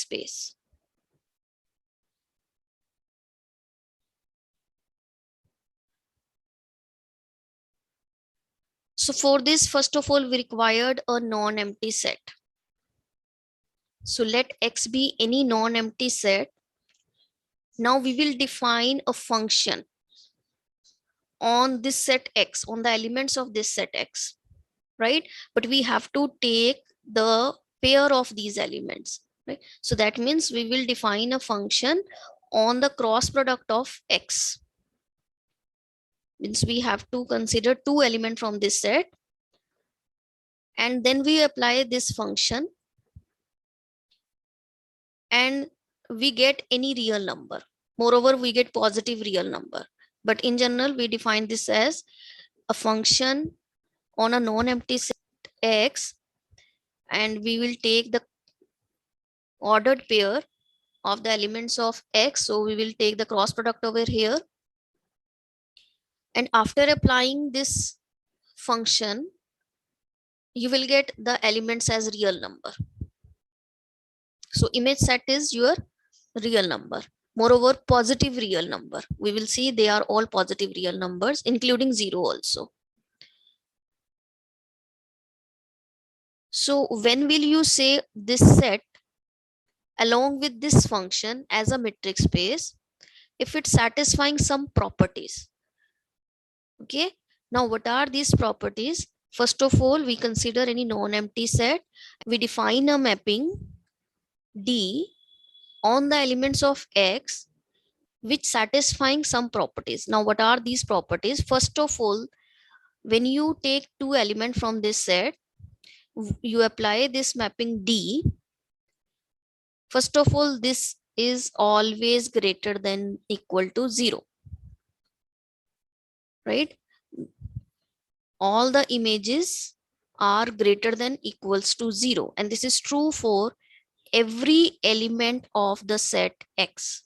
space. So for this, first of all, we required a non-empty set. So let X be any non-empty set. Now we will define a function on this set X, on the elements of this set X, right? But we have to take the pair of these elements, right? So that means we will define a function on the cross product of X. Means we have to consider two elements from this set, and then we apply this function and we get any real number. Moreover, we get positive real number. But in general, we define this as a function on a non-empty set X, and we will take the ordered pair of the elements of X. So we will take the cross product over here. And after applying this function, you will get the elements as real number. So image set is your real number. Moreover, positive real number. We will see they are all positive real numbers, including 0 also. So when will you say this set along with this function as a metric space? If it's satisfying some properties. Okay. Now what are these properties? First of all, we consider any non-empty set. We define a mapping D on the elements of X which satisfying some properties. Now what are these properties? First of all, when you take two elements from this set, you apply this mapping D. First of all, this is always greater than equal to 0, right? All the images are greater than equals to 0, and this is true for every element of the set X.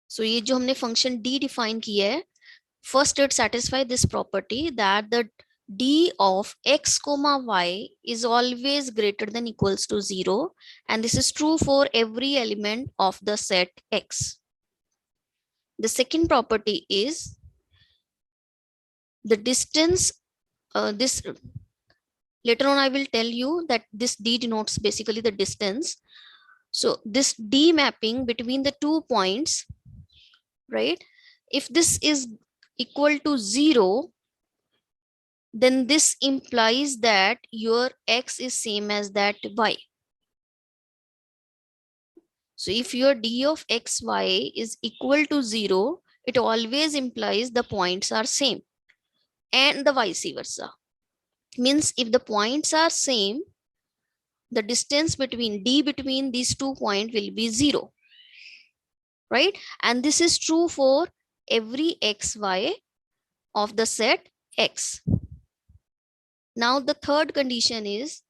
So ये जो हमने function D define किया है, first it satisfy this property that the D of X comma Y is always greater than equals to 0, and this is true for every element of the set X. The second property is the distance. This later on I will tell you that this D denotes basically the distance. So this D mapping between the 2 points, right? If this is equal to 0, then this implies that your X is same as that Y. So if your D of XY is equal to 0, it always implies the points are same, and the vice versa. Means if the points are same, the distance between D between these 2 points will be 0, right? And this is true for every XY of the set X. Now the third condition is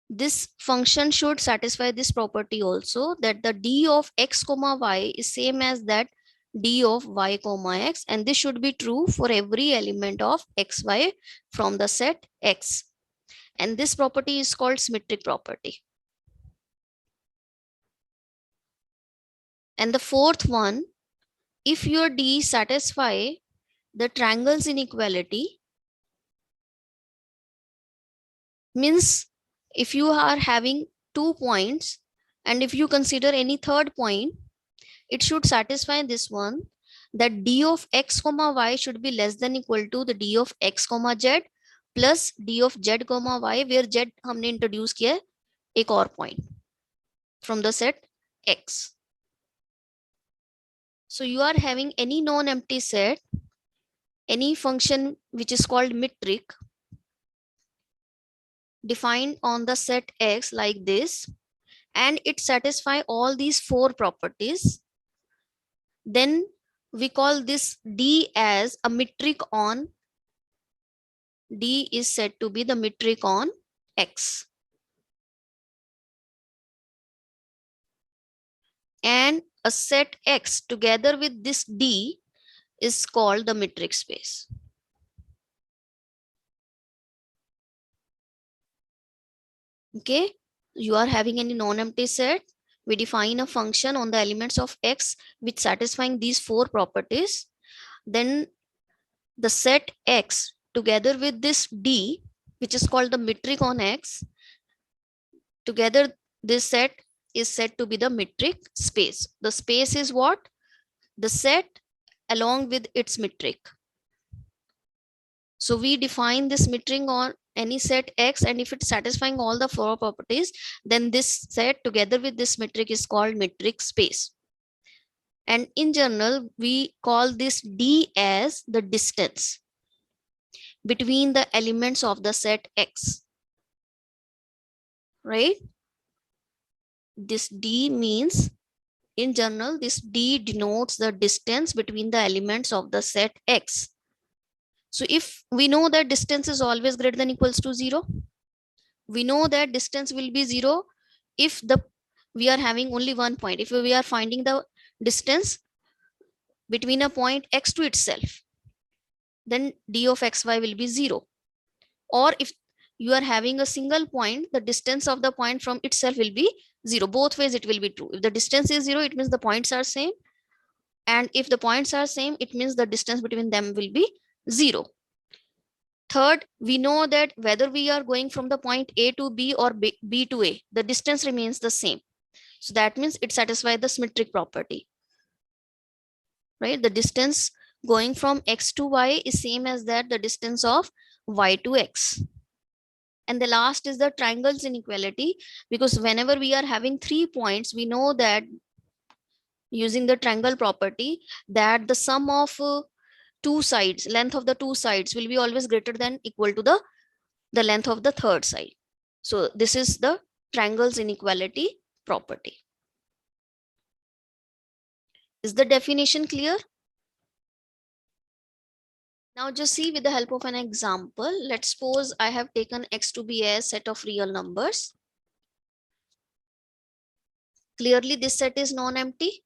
this function should satisfy this property also, that the D of X comma Y is same as that D of Y comma X, and this should be true for every element of XY from the set X. And this property is called symmetric property. And the fourth one, if your D satisfy the triangle's inequality, means if you are having 2 points and if you consider any third point, it should satisfy this one, that D of X comma Y should be less than equal to the D of X comma Z plus D of Z comma Y, where Z हमने introduce किया एक और point from the set X. So you are having any non-empty set, any function which is called metric defined on the set X like this, and it satisfy all these 4 properties, then we call this D as a metric on, D is said to be the metric on X. And a set X together with this D is called the metric space. Okay, you are having any non-empty set. We define a function on the elements of X which satisfying these four properties. Then the set X together with this D, which is called the metric on X, together this set is said to be the metric space. The space is what? The set along with its metric. So we define this metric on any set X, and if it's satisfying all the four properties, then this set together with this metric is called metric space. And in general, we call this D as the distance between the elements of the set X, right? This D means, in general, this D denotes the distance between the elements of the set X. So if we know that distance is always greater than equals to 0, we know that distance will be 0 if we are having only one point. If we are finding the distance between a point X to itself, then D of xy will be 0. Or if you are having a single point, the distance of the point from itself will be 0. Both ways it will be true. If the distance is 0, it means the points are same. And if the points are same, it means the distance between them will be 0. Third, we know that whether we are going from the point A to B or B to A, the distance remains the same. So that means it satisfies the symmetric property, right? The distance going from X to Y is same as that the distance of Y to X. And the last is the triangles inequality, because whenever we are having 3 points, we know that using the triangle property that the sum of two sides, length of the two sides will be always greater than equal to the length of the third side. So this is the triangles inequality property. Is the definition clear? Now just see with the help of an example. Let's suppose I have taken X to be a set of real numbers. Clearly this set is non-empty,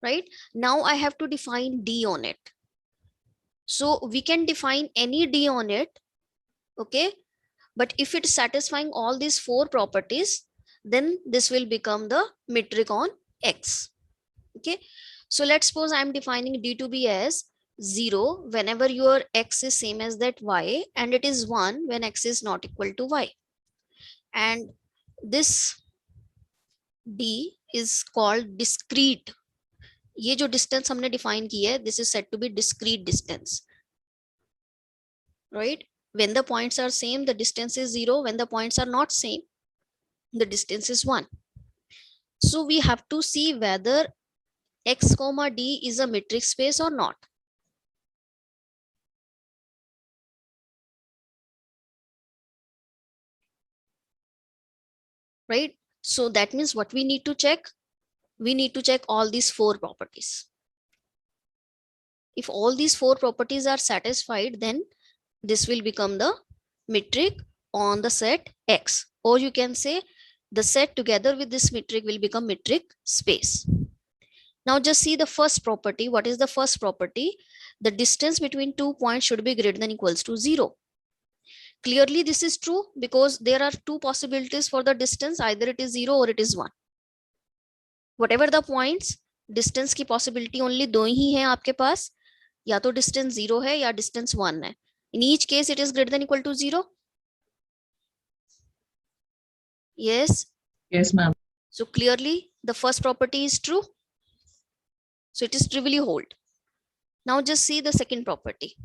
right? Now I have to define D on it. So we can define any D on it, okay? But if it's satisfying all these four properties, then this will become the metric on X, okay? So let's suppose I'm defining D to be as 0 whenever your X is same as that Y, and it is 1 when X is not equal to Y. And this D is called discrete. ये जो distance हमने define की है, this is said to be discrete distance, right? When the points are same, the distance is 0. When the points are not same, the distance is 1. So we have to see whether X comma D is a metric space or not. Right? So that means what we need to check? We need to check all these four properties. If all these four properties are satisfied, then this will become the metric on the set X. Or you can say the set together with this metric will become metric space. Now just see the first property. What is the first property? The distance between 2 points should be greater than equals to 0. Clearly this is true because there are two possibilities for the distance. Either it is 0 or it is 1. Whatever the points, distance की possibility only दो ही है आपके पास. या तो distance 0 है या distance 1 है. In each case it is greater than equal to 0. Yes. Yes, ma'am. So clearly the first property is true. So it is trivially hold. Now just see the second property.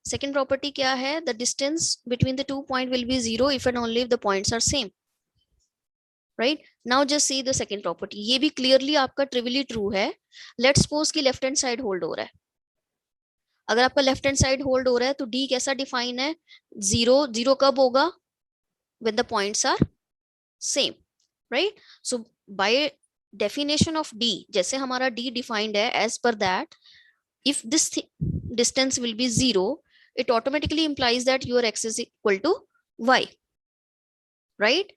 Second property क्या है? The distance between the 2 points will be 0 if and only if the points are same. Right? Now just see the second property. ये भी clearly आपका trivially true है. Let's suppose कि left hand side hold हो रहा है. अगर आपका left hand side hold हो रहा है तो D कैसा define है? 0. 0 कब होगा? When the points are same. Right? So by definition of D, जैसे हमारा D defined है, as per that, if this distance will be 0, it automatically implies that your X is equal to Y. Right?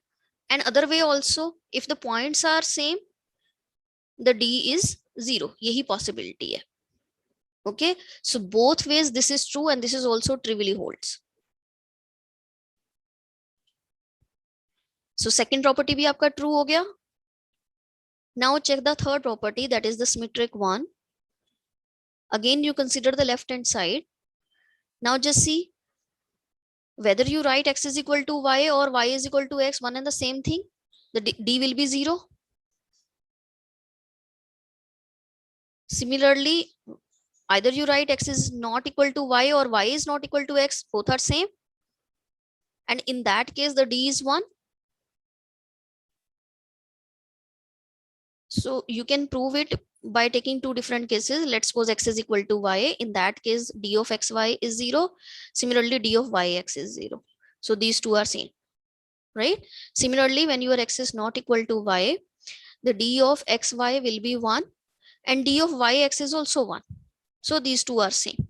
And other way also, if the points are same, the D is 0. यही possibility है. Okay, so both ways this is true and this is also trivially holds. So second property भी आपका true हो गया. Now check the third property, that is the symmetric one. Again you consider the left hand side. Now just see whether you write x is equal to y or y is equal to x, one and the same thing. The d will be 0. Similarly, either you write x is not equal to y or y is not equal to x, both are same. And in that case, the d is 1. So you can prove it by taking two different cases. Let's suppose x is equal to y. In that case, d of xy is 0. Similarly, d of yx is 0. So these two are same, right? Similarly, when your x is not equal to y, the d of xy will be 1 and d of yx is also 1. So these two are same.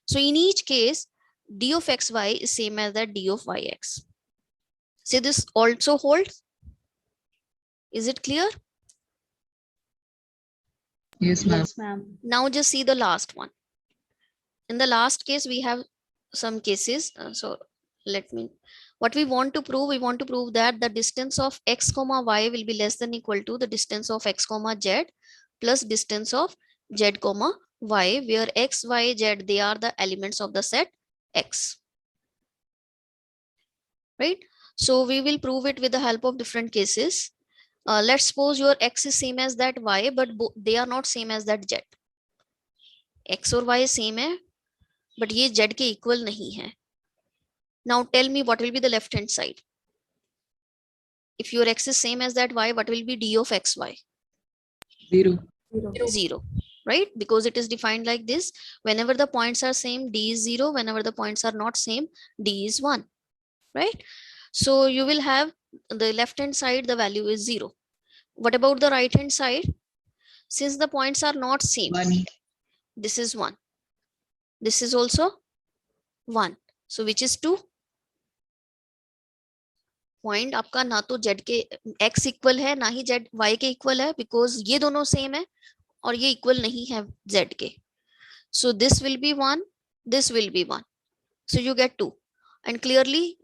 So in each case, d of xy is same as that d of yx. See, this also holds. Is it clear? Yes, ma'am. Yes, ma'am. Now just see the last one. In the last case, we have some cases. So what we want to prove that the distance of x comma y will be less than equal to the distance of x comma z plus distance of z comma y, where x, y, z, they are the elements of the set x. Right? So we will prove it with the help of different cases. Let's suppose your x is same as that y, but they are not same as that z. x और y same है, but ये z के equal नहीं है. Now tell me what will be the left hand side. If your x is same as that y, what will be d of xy? 0. 0, right? Because it is defined like this. Whenever the points are same, d is 0. Whenever the points are not same, d is 1, right? So you will have the left hand side, the value is 0. What about the right hand side? Since the points are not same, 1. this is 1. This is also 1. So which is 2? Point आपका ना तो z के x equal है ना ही z y के equal है, because ये दोनों सेम है और ये इक्वल नहीं है z के. So this will be 1, this will be 1. So you get 2 and clearly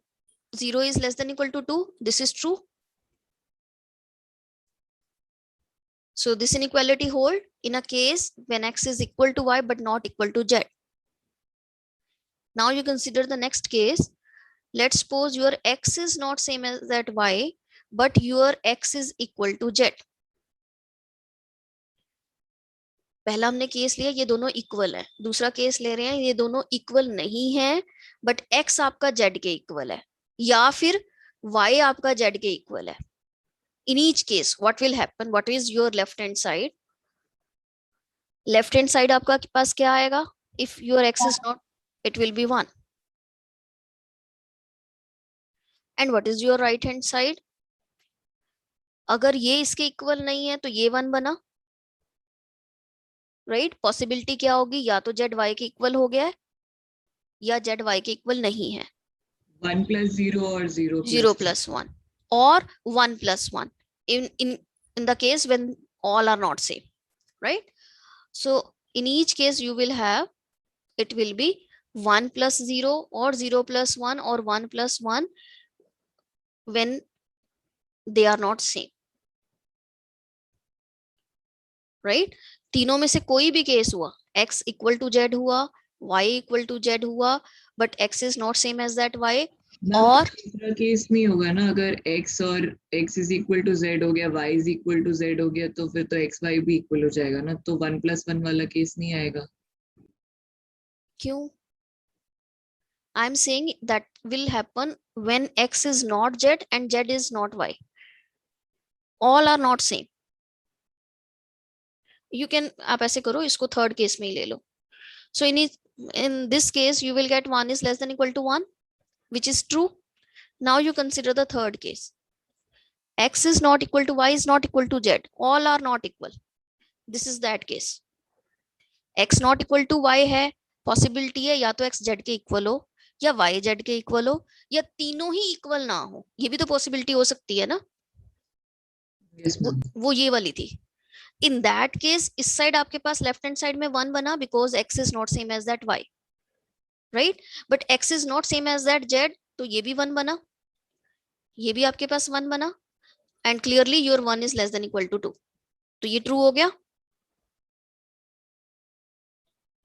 0 is less than equal to 2. This is true. So this inequality hold in a case when x is equal to y but not equal to z. Now you consider the next case. Let's suppose your x is not same as that y, but your x is equal to z. पहला हमने case लिया ये दोनों equal है, दूसरा case ले रहे हैं ये दोनों इक्वल नहीं है, बट x आपका z के इक्वल है या फिर y आपका z के इक्वल है. In each case, what will happen? What is your left hand side? Left hand side आपका पास क्या आएगा? If your x is not, it will be 1. And what is your right hand side? अगर ये इसके equal नहीं है तो ये 1 बना, राइट? पॉसिबिलिटी क्या होगी? या तो z y के इक्वल हो गया है या z y के इक्वल नहीं है. 1 plus 0 or 0 plus 0 plus 1 or 1 plus 1 in the case when all are not same, right? So in each case you will have, it will be 1 plus 0 or 0 plus 1 or 1 plus 1 when they are not same, right? तीनों में से कोई भी case हुआ, x equal to z हुआ, y equal to z हुआ, but x is not same as that y, और तीसरा केस नहीं होगा ना. अगर x और x is equal to z हो गया, y is equal to z हो गया, तो फिर तो x y भी इक्वल हो जाएगा ना, तो 1 plus 1 वाला केस नहीं आएगा. क्यों? I am saying that will happen when x is not z and z is not y. All are not same. You can, आप ऐसे करो, इसको थर्ड केस में ही ले लो. So in this case you will get 1 is less than equal to 1, which is true. Now you consider the third case. X is not equal to y is not equal to z. All are not equal. This is that case. X not equal to y है, possibility है या तो x z के equal हो या y z के equal हो या तीनों ही equal ना हो, ये भी तो possibility हो सकती है ना. Yes, ma'am. वो ये वाली थी. In that case, इस side आपके पास left hand side में 1 बना because x is not same as that y, right? But x is not same as that z, तो ये भी 1 बना. ये भी आपके पास 1 बना, and clearly your 1 is less than equal to 2, तो ये ट्रू हो गया।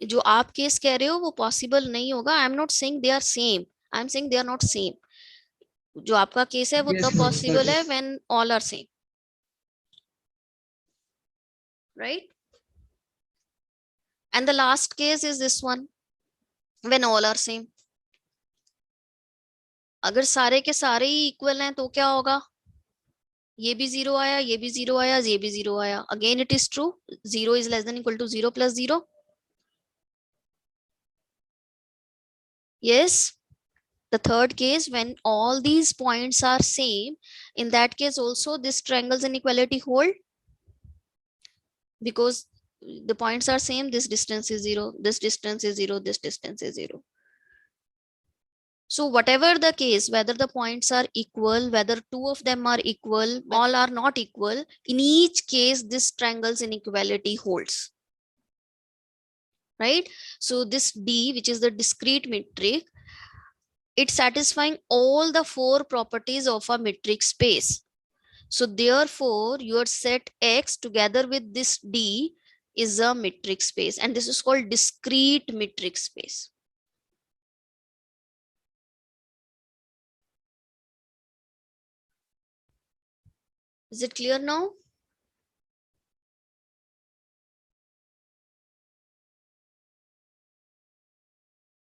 जो आप केस कह रहे हो वो पॉसिबल नहीं होगा। I am not saying they are same, I am saying they are not same. जो आपका केस है वो Yes, तब ma'am, पॉसिबल but है when all are same, right. And the last case is this one, when all are same. अगर सारे के सारे ही इक्वल हैं तो क्या होगा, ये भी 0 आया, ये भी 0 आया, ये भी 0 आया, again it is true, 0 is less than equal to 0 plus 0। Yes, the third case, when all these points are same, in that case also this triangle's inequality hold, because the points are same, this distance is 0, this distance is 0, this distance is 0. So whatever the case, whether the points are equal, whether two of them are equal, all are not equal, in each case this triangle's inequality holds, right? So this D, which is the discrete metric, it's satisfying all the 4 properties of a metric space. So therefore your set X together with this D is a metric space, and this is called discrete metric space. Is it clear now?